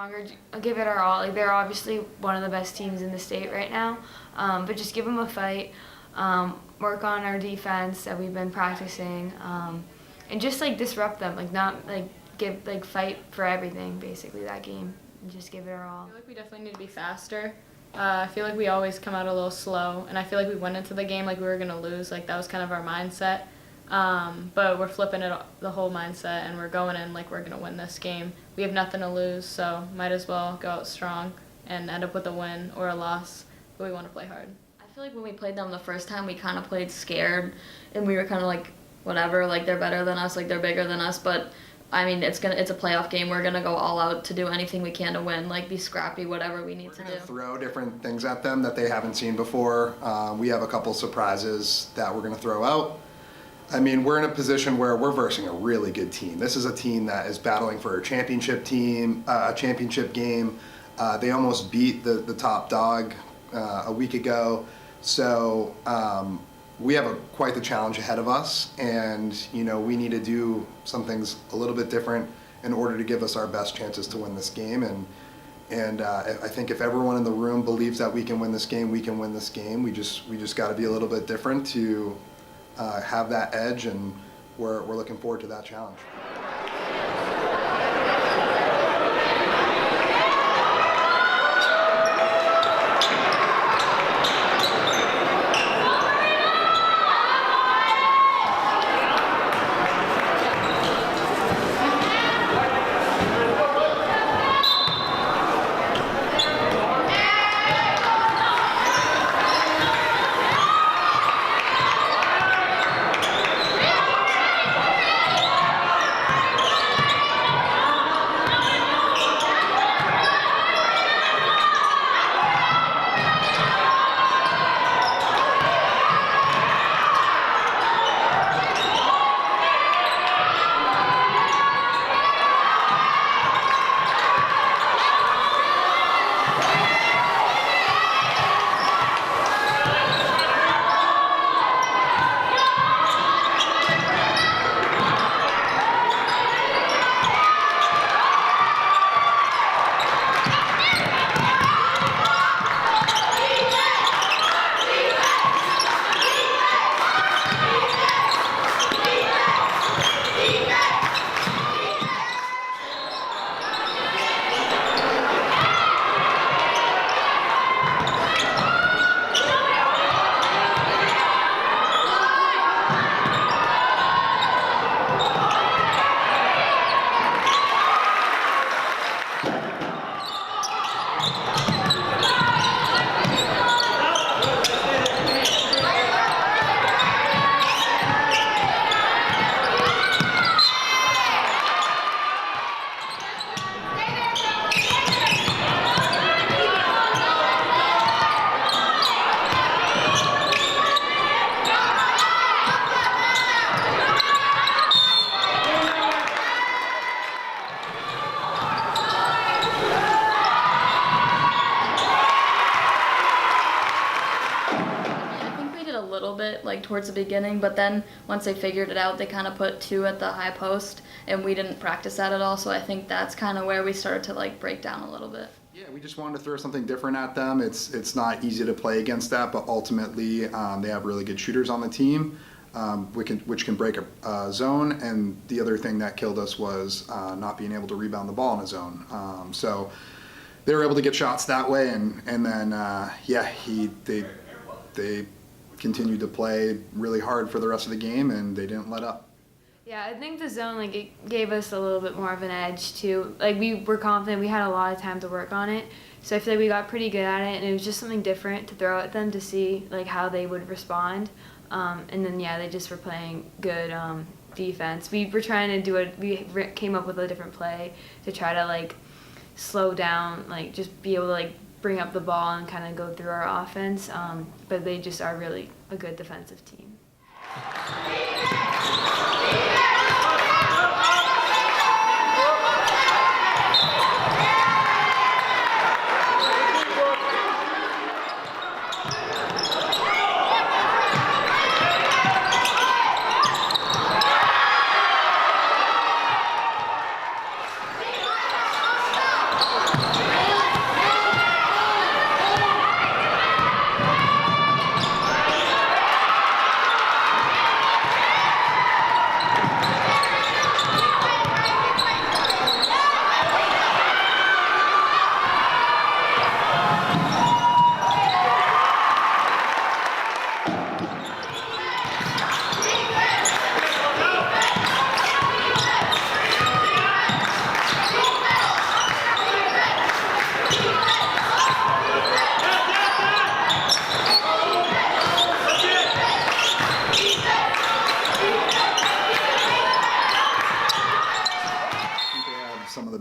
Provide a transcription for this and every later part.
stronger, give it our all. Like, they're obviously one of the best teams in the state right now, but just give them a fight, work on our defense that we've been practicing, and just like disrupt them, like not like fight for everything basically that game, and just give it our all. I feel like we definitely need to be faster. I feel like we always come out a little slow, and I feel like we went into the game like we were gonna lose. Like that was kind of our mindset. But we're flipping it the whole mindset, and we're going in like we're gonna win this game. We have nothing to lose, so might as well go out strong and end up with a win or a loss. But we want to play hard. I feel like when we played them the first time, we kind of played scared, and we were kind of like, whatever, like they're better than us, like they're bigger than us. But I mean, it's a playoff game. We're gonna go all out to do anything we can to win, like be scrappy, whatever we need to do. Throw different things at them that they haven't seen before. We have a couple surprises that we're gonna throw out. I mean, we're in a position where we're versing a really good team. This is a team that is battling for a championship game. They almost beat the top dog a week ago. So we have quite the challenge ahead of us, and we need to do some things a little bit different in order to give us our best chances to win this game. And I think if everyone in the room believes that we can win this game, we can win this game. We just got to be a little bit different to have that edge, and we're looking forward to that challenge. Like towards the beginning, but then once they figured it out, they kind of put 2 at the high post, and we didn't practice that at all, so I think that's kind of where we started to like break down a little bit. Yeah, we just wanted to throw something different at them. It's not easy to play against that, but ultimately they have really good shooters on the team, which can break a zone, and the other thing that killed us was not being able to rebound the ball in a zone. So they were able to get shots that way, and then they continued to play really hard for the rest of the game, and they didn't let up. Yeah, I think the zone, like, it gave us a little bit more of an edge too. Like, we were confident, we had a lot of time to work on it, so I feel like we got pretty good at it, and it was just something different to throw at them to see like how they would respond. And then they just were playing good defense. We were trying to we came up with a different play to try to like slow down, like just be able to like bring up the ball and kind of go through our offense, but they just are really a good defensive team.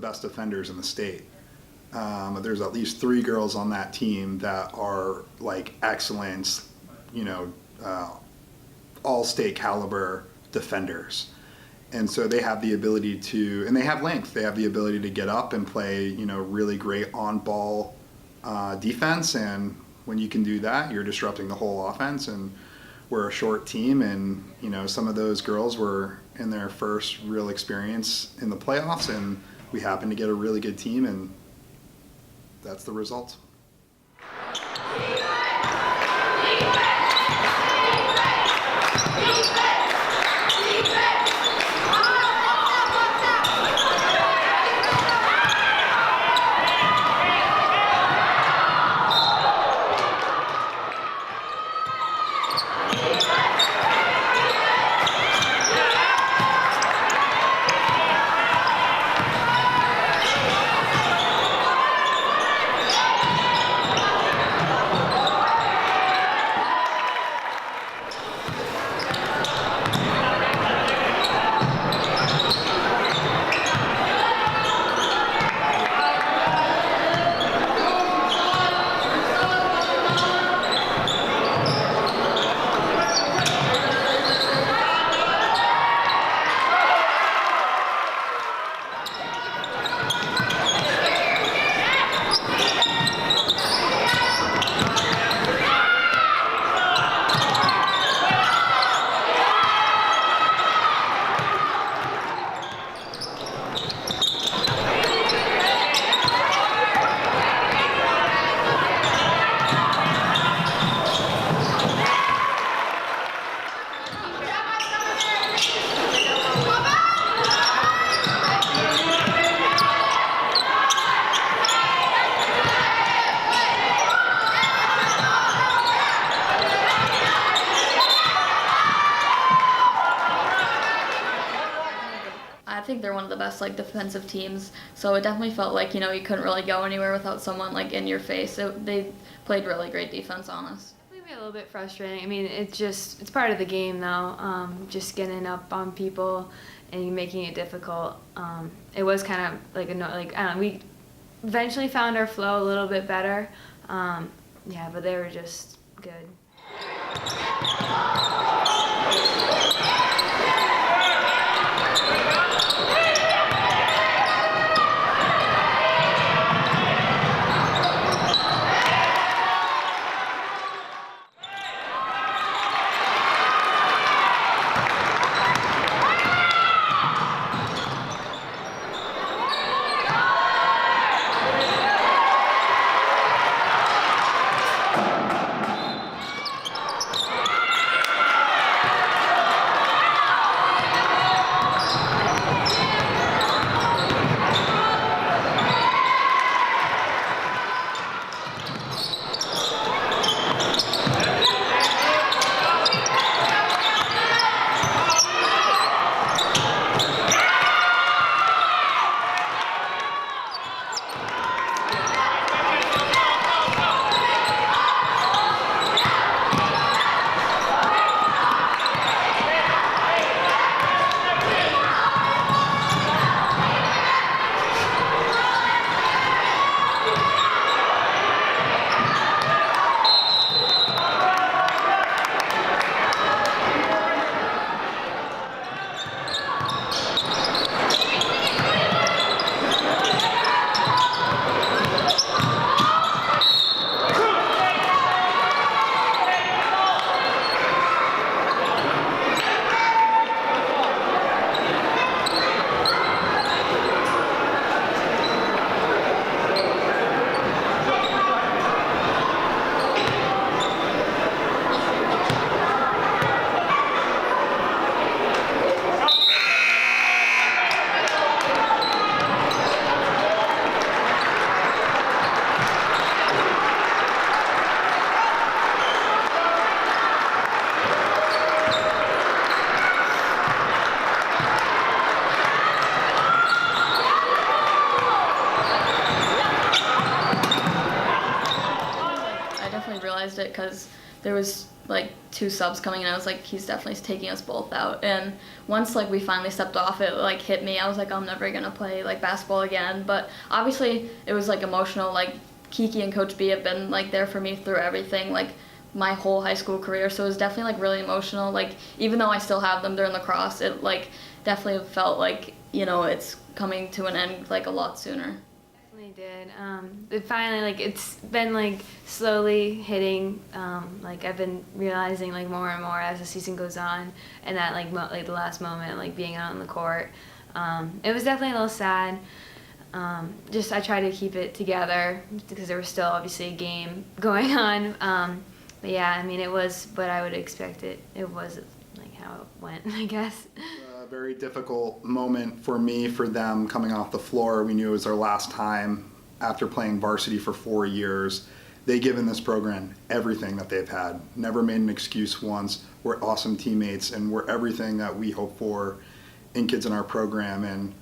best defenders in the state. There's at least 3 girls on that team that are like excellent, all state caliber defenders. And so they have the ability to, and they have length. They have the ability to get up and play, really great on-ball defense. And when you can do that, you're disrupting the whole offense. And we're a short team, and some of those girls were in their first real experience in the playoffs, and we happened to get a really good team, and that's the result. I think they're one of the best defensive teams, so it definitely felt like you couldn't really go anywhere without someone in your face. They played really great defense on us. Maybe a little bit frustrating. I mean, it's part of the game though. Just getting up on people and making it difficult. It was kind of I don't know, we eventually found our flow a little bit better. But they were just good. there was like 2 subs coming in. I was like, he's definitely taking us both out. And once like we finally stepped off, it like hit me. I was like, I'm never gonna play like basketball again. But obviously it was like emotional. Like Kiki and Coach B have been like there for me through everything, like my whole high school career. So it was definitely like really emotional. Like even though I still have them during lacrosse, it like definitely felt like, you know, it's coming to an end like a lot sooner. Definitely did. It finally, like, it's been like slowly hitting. Like I've been realizing like more and more as the season goes on, and that like like the last moment, like being out on the court, it was definitely a little sad. Just I tried to keep it together because there was still obviously a game going on. But yeah, I mean, it was what I would expect it. It was like how it went, I guess. A very difficult moment for me, for them coming off the floor. We knew it was their last time after playing varsity for 4 years. They've given this program everything that they've had. Never made an excuse once. We're awesome teammates, and we're everything that we hope for in kids in our program. And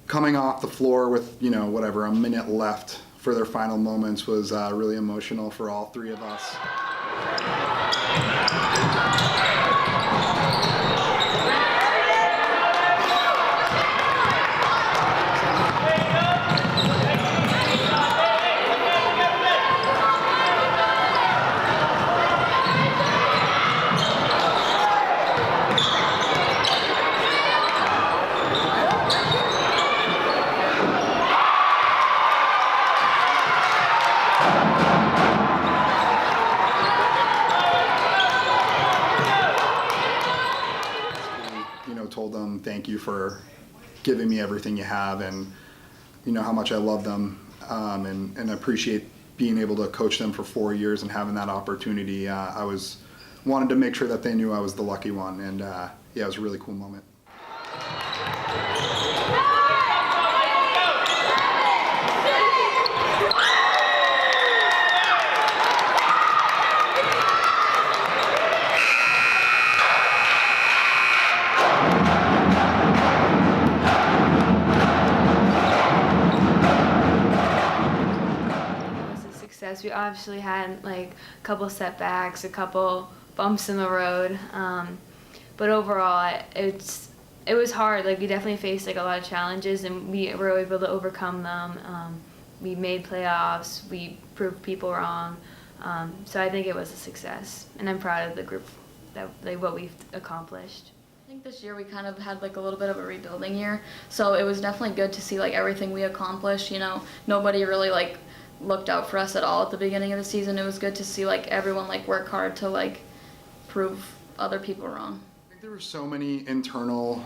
coming off the floor with, you know, whatever, a minute left for their final moments was really emotional for all 3 of us. Told them thank you for giving me everything you have, and you know how much I love them, and appreciate being able to coach them for 4 years and having that opportunity. I wanted to make sure that they knew I was the lucky one, and yeah, it was a really cool moment. We obviously had like a couple setbacks, a couple bumps in the road, but overall it was hard. Like we definitely faced like a lot of challenges, and we were able to overcome them. We made playoffs, we proved people wrong, so I think it was a success, and I'm proud of the group, that like what we've accomplished. I think this year we kind of had like a little bit of a rebuilding year, so it was definitely good to see like everything we accomplished. You know, nobody really like looked out for us at all at the beginning of the season. It was good to see like everyone like work hard to like prove other people wrong. I think there were so many internal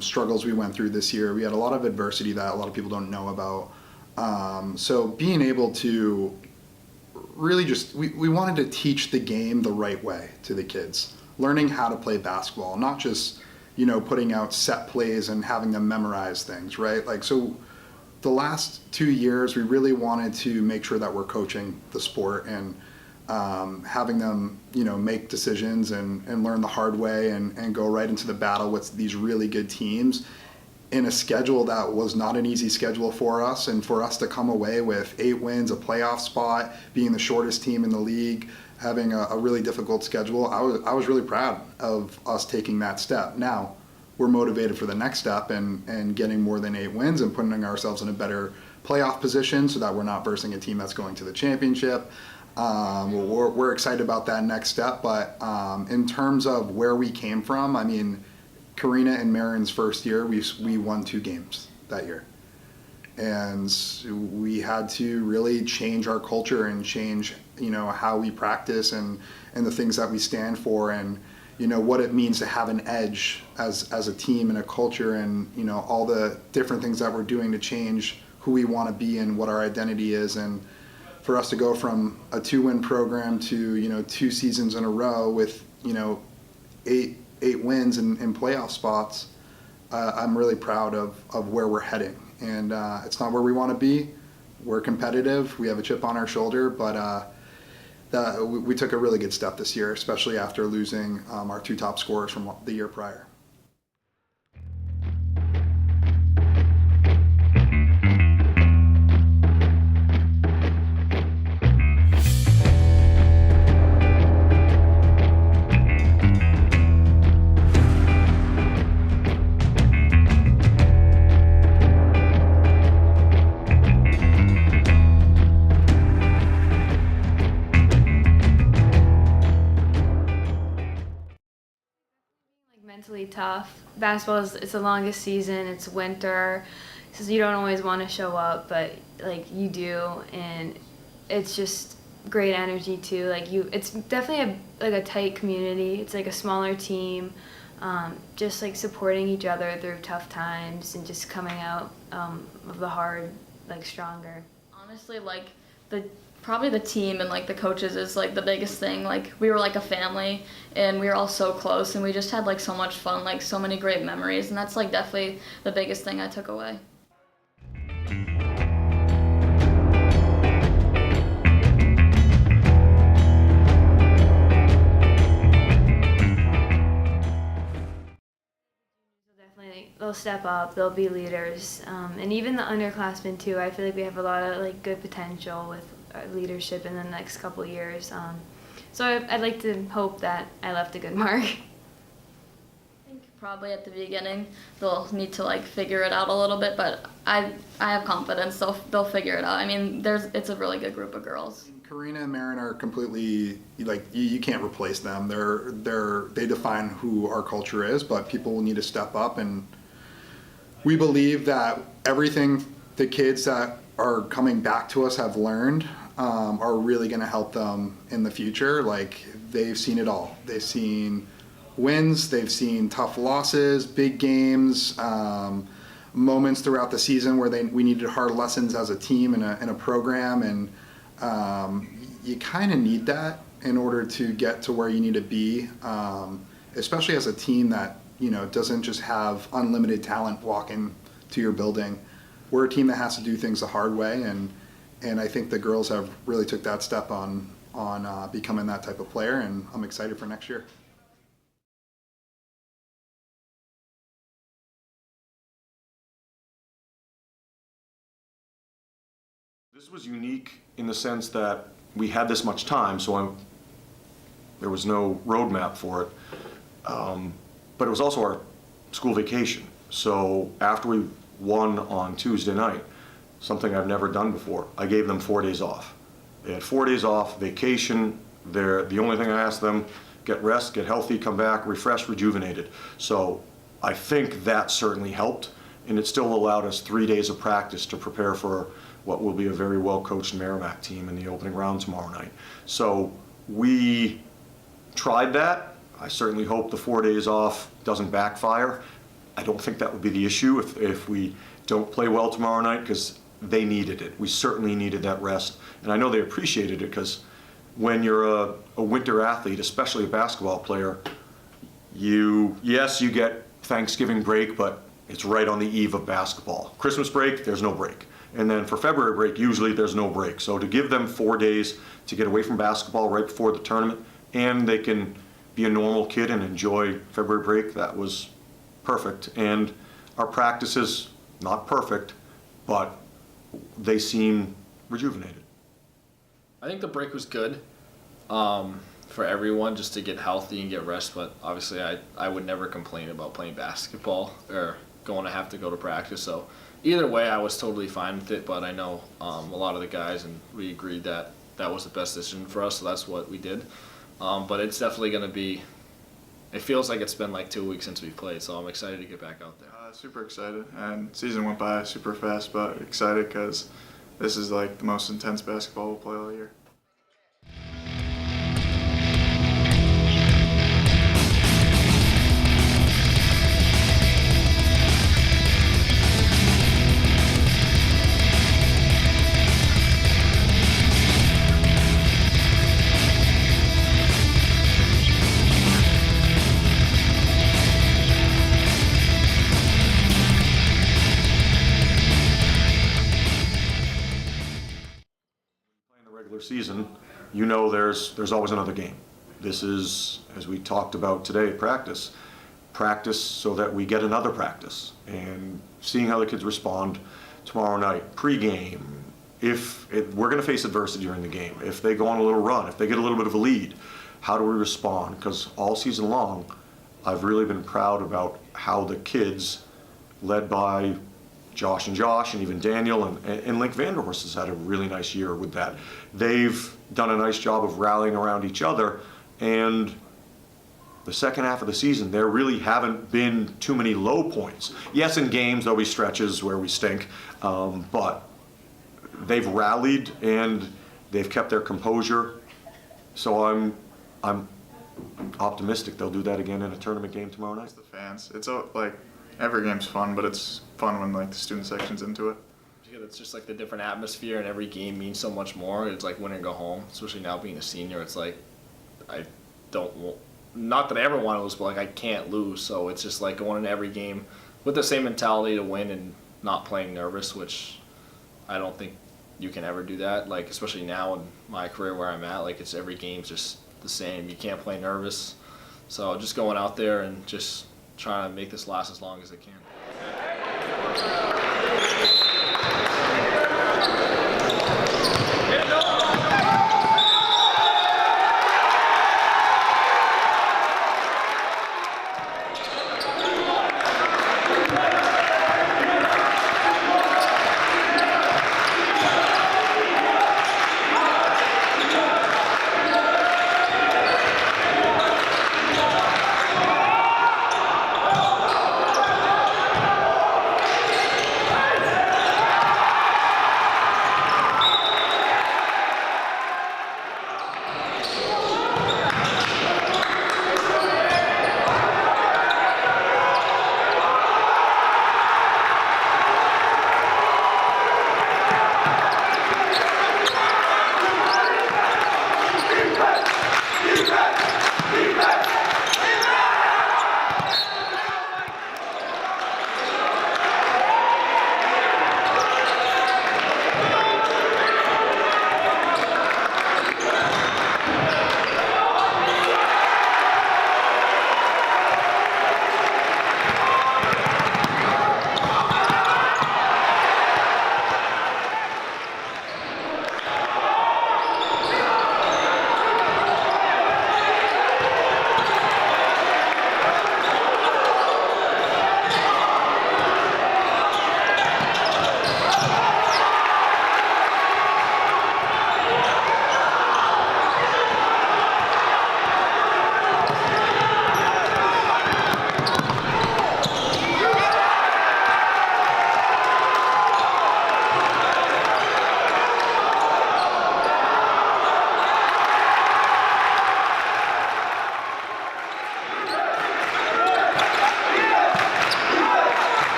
struggles we went through this year. We had a lot of adversity that a lot of people don't know about. So being able to really just, we wanted to teach the game the right way to the kids, learning how to play basketball, not just, you know, putting out set plays and having them memorize things, right? Like, so the last 2 years, we really wanted to make sure that we're coaching the sport and having them, you know, make decisions and learn the hard way and go right into the battle with these really good teams in a schedule that was not an easy schedule for us. And for us to come away with 8 wins, a playoff spot, being the shortest team in the league, having a really difficult schedule, I was really proud of us taking that step. Now, we're motivated for the next step and getting more than 8 wins and putting ourselves in a better playoff position so that we're not versing a team that's going to the championship. We're excited about that next step, but in terms of where we came from, I mean, Karina and Marin's first year, we won 2 games that year. And we had to really change our culture and change, you know, how we practice and the things that we stand for, and you know what it means to have an edge as a team and a culture, and you know all the different things that we're doing to change who we want to be and what our identity is. And for us to go from a 2-win program to, you know, 2 seasons in a row with, you know, eight wins in playoff spots, I'm really proud of where we're heading. And it's not where we want to be. We're competitive. We have a chip on our shoulder, but we took a really good step this year, especially after losing our 2 top scorers from the year prior. mentally tough. Basketball is it's the longest season. It's winter, so you don't always want to show up, but like you do, and it's just great energy too. Like it's definitely a tight community. It's like a smaller team, just like supporting each other through tough times and just coming out of the hard like stronger. Honestly, like probably the team and like the coaches is like the biggest thing. Like we were like a family and we were all so close and we just had like so much fun, like so many great memories, and that's like definitely the biggest thing I took away. Definitely, they'll step up. They'll be leaders, and even the underclassmen too. I feel like we have a lot of like good potential with leadership in the next couple years. So I'd like to hope that I left a good mark. I think probably at the beginning they'll need to like figure it out a little bit, but I have confidence they'll figure it out. I mean, it's a really good group of girls. Karina and Marin are completely like you can't replace them. They define who our culture is, but people will need to step up, and we believe that everything the kids that are coming back to us have learned are really going to help them in the future. Like they've seen it all. They've seen wins, they've seen tough losses, big games, moments throughout the season where we needed hard lessons as a team in a program, and you kind of need that in order to get to where you need to be, especially as a team that doesn't just have unlimited talent walking to your building. We're a team that has to do things the hard way, and I think the girls have really took that step on becoming that type of player, and I'm excited for next year. This was unique in the sense that we had this much time, so there was no roadmap for it. But it was also our school vacation. So after we won on Tuesday night, something I've never done before, I gave them 4 days off. They had 4 days off, vacation. The only thing I asked them, get rest, get healthy, come back, refreshed, rejuvenated. So I think that certainly helped, and it still allowed us 3 days of practice to prepare for what will be a very well-coached Merrimack team in the opening round tomorrow night. So we tried that. I certainly hope the 4 days off doesn't backfire. I don't think that would be the issue if we don't play well tomorrow night, because they needed it. We certainly needed that rest, and I know they appreciated it, because when you're a winter athlete, especially a basketball player, you get Thanksgiving break, but it's right on the eve of basketball. Christmas break, there's no break. And then for February break, usually there's no break. So to give them 4 days to get away from basketball right before the tournament, and they can be a normal kid and enjoy February break, that was perfect. And our practices, not perfect, but they seem rejuvenated. I think the break was good for everyone, just to get healthy and get rest, but obviously I would never complain about playing basketball or going to have to go to practice. So either way, I was totally fine with it, but I know a lot of the guys, and we agreed that that was the best decision for us, so that's what we did. But it's definitely going to be, it feels like it's been like 2 weeks since we played, so I'm excited to get back out there. Super excited, and season went by super fast, but excited because this is like the most intense basketball we'll play all year. Season, there's always another game. This is, as we talked about today at practice so that we get another practice, and seeing how the kids respond tomorrow night, pre-game. We're going to face adversity during the game. If they go on a little run, if they get a little bit of a lead, how do we respond? Because all season long, I've really been proud about how the kids, led by Josh and even Daniel and Link Vanderhorst has had a really nice year with that. They've done a nice job of rallying around each other, and the second half of the season, there really haven't been too many low points. Yes, in games there'll be stretches where we stink, but they've rallied and they've kept their composure. So I'm optimistic they'll do that again in a tournament game tomorrow night. It's the fans. It's like every game's fun, but it's fun when like the student section's into it. Yeah, it's just like the different atmosphere, and every game means so much more. It's like win or go home, especially now being a senior. It's like I don't want, not that I ever want to lose, but like I can't lose. So it's just like going into every game with the same mentality to win and not playing nervous, which I don't think you can ever do that. Like especially now in my career where I'm at, like it's every game's just the same. You can't play nervous. So just going out there and just trying to make this last as long as it can.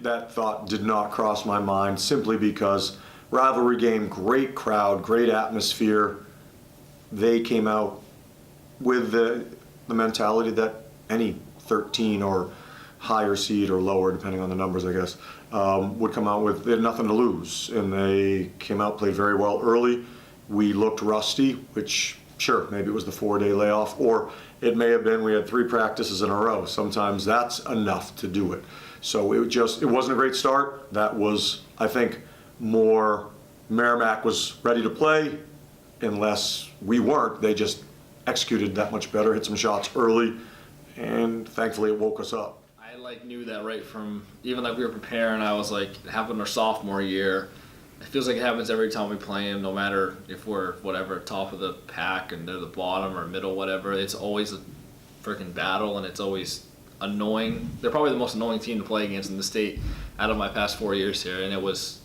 That thought did not cross my mind, simply because rivalry game, great crowd, great atmosphere. They came out with the mentality that any 13 or higher seed or lower, depending on the numbers, I guess, would come out with. They had nothing to lose, and they came out, played very well early. We looked rusty, which, sure, maybe it was the 4-day layoff, or it may have been we had 3 practices in a row. Sometimes that's enough to do it. So it wasn't a great start. That was, I think, more Merrimack was ready to play, unless we weren't. They just executed that much better, hit some shots early, and thankfully it woke us up. I knew that right from even we were preparing. I was like, it happened our sophomore year. it feels like it happens every time we play them, no matter if we're whatever top of the pack and they're the bottom or middle, whatever. It's always a freaking battle, and it's always annoying. They're probably the most annoying team to play against in the state out of my past 4 years here, and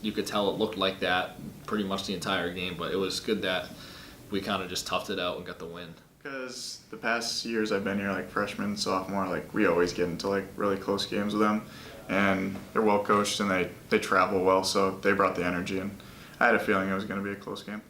you could tell it looked like that pretty much the entire game, but it was good that we kind of just toughed it out and got the win. Because the past years I've been here, like freshman, sophomore, like we always get into like really close games with them, and they're well coached and they travel well, so they brought the energy, and I had a feeling it was going to be a close game.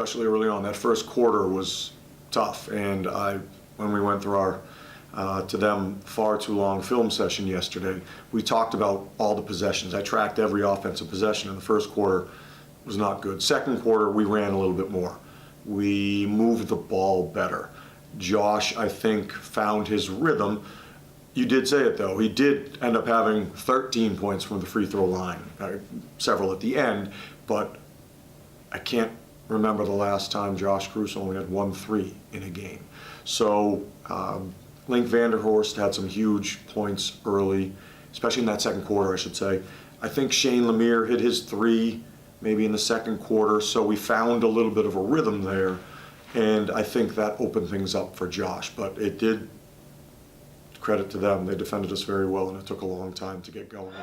especially early on. That first quarter was tough, and when we went through our to them far too long film session yesterday, we talked about all the possessions. I tracked every offensive possession in the first quarter. It was not good. Second quarter, we ran a little bit more. We moved the ball better. Josh, I think, found his rhythm. You did say it, though. He did end up having 13 points from the free throw line, several at the end, but I can't remember the last time Josh Cruz only had 1 3 in a game. So Link Vanderhorst had some huge points early, especially in that second quarter, I should say. I think Shane Lemire hit his 3 maybe in the second quarter. So we found a little bit of a rhythm there, and I think that opened things up for Josh. But it did, credit to them, they defended us very well, and it took a long time to get going.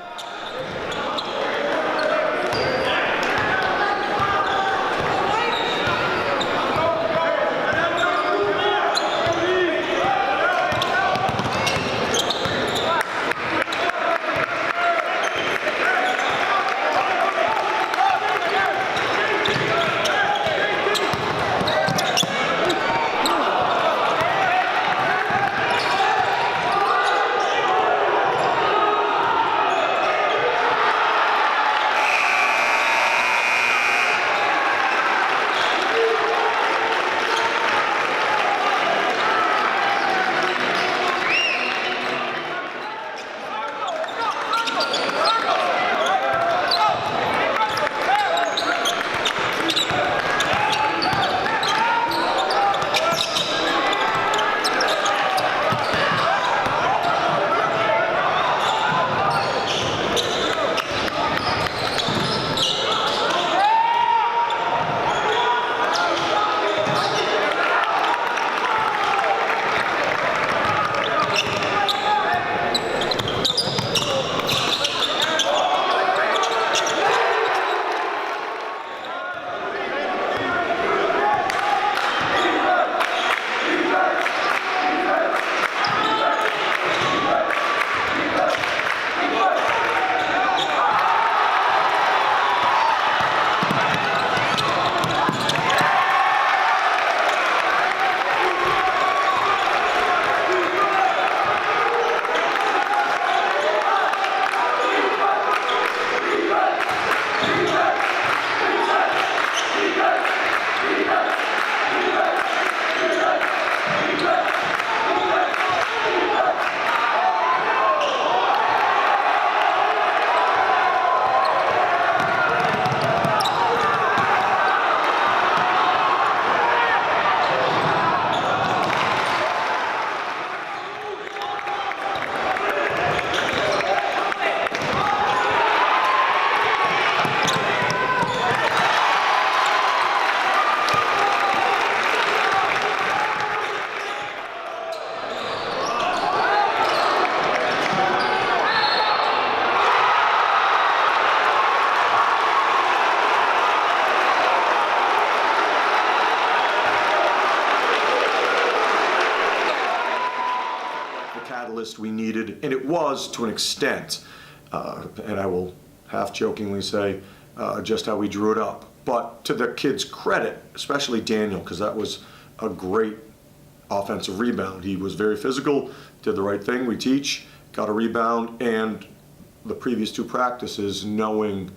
We needed, and it was to an extent, and I will half jokingly say just how we drew it up. But to the kids' credit, especially Daniel, because that was a great offensive rebound. He was very physical, did the right thing. We teach, got a rebound, and the previous two practices, knowing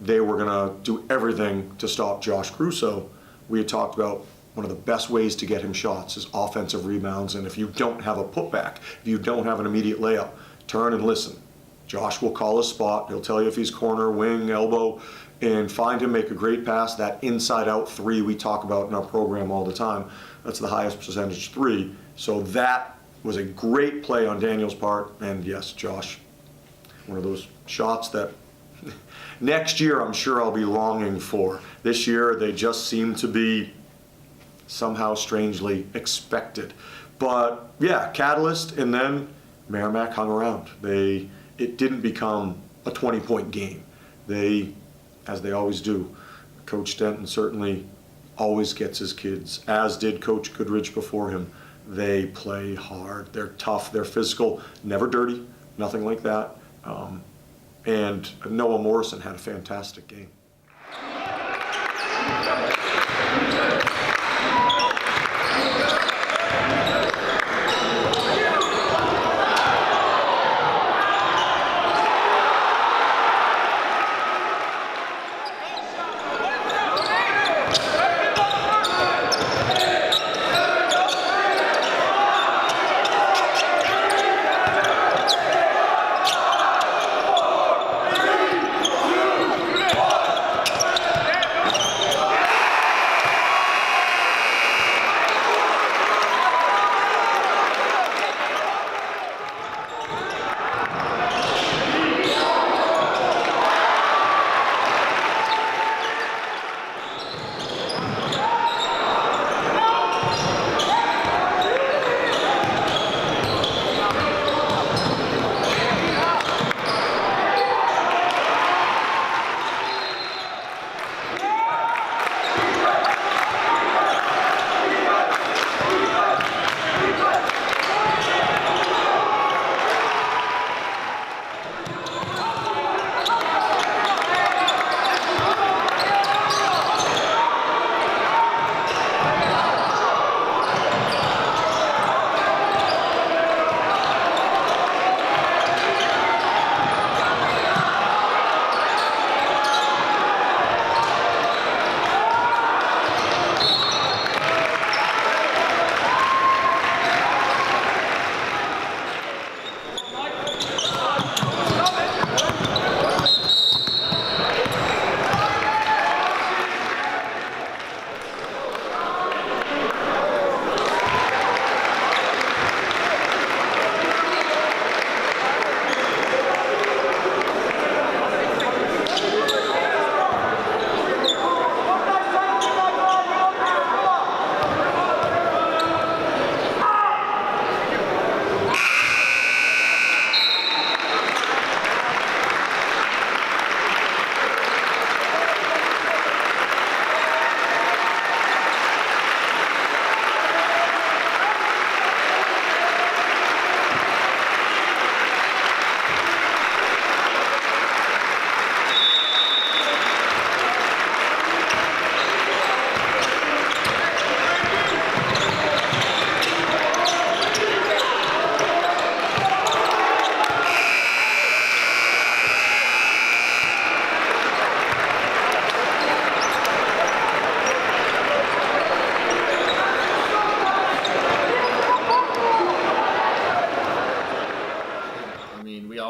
they were going to do everything to stop Josh Crusoe, we had talked about one of the best ways to get him shots is offensive rebounds. And if you don't have a putback, if you don't have an immediate layup, turn and listen. Josh will call a spot. He'll tell you if he's corner, wing, elbow, and find him, make a great pass. That inside-out three we talk about in our program all the time, that's the highest percentage three. So that was a great play on Daniel's part. And yes, Josh, one of those shots that next year I'm sure I'll be longing for. This year they just seem to be somehow strangely expected. But yeah, catalyst, and then Merrimack hung around. It didn't become a 20-point game. They, as they always do, Coach Denton certainly always gets his kids, as did Coach Goodrich before him. They play hard, they're tough, they're physical, never dirty, nothing like that. And Noah Morrison had a fantastic game.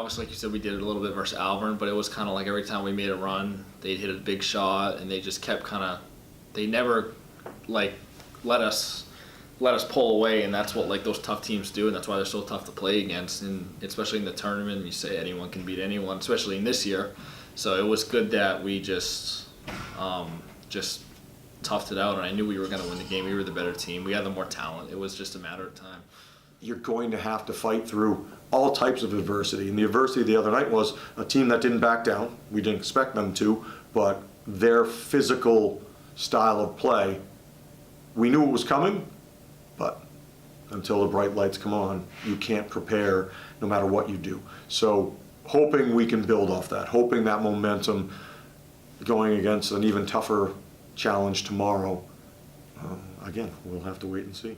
obviously, like you said, we did it a little bit versus Alvern, but it was kind of like every time we made a run, they'd hit a big shot, and they just kept kind of, they never like let us pull away, and that's what like those tough teams do, and that's why they're so tough to play against, and especially in the tournament, you say anyone can beat anyone, especially in this year. So it was good that we just toughed it out, and I knew we were going to win the game. We were the better team. We had the more talent. It was just a matter of time. You're going to have to fight through all types of adversity. And the adversity the other night was a team that didn't back down. We didn't expect them to, but their physical style of play, we knew it was coming, but until the bright lights come on, you can't prepare no matter what you do. So hoping we can build off that, hoping that momentum going against an even tougher challenge tomorrow. Again, we'll have to wait and see.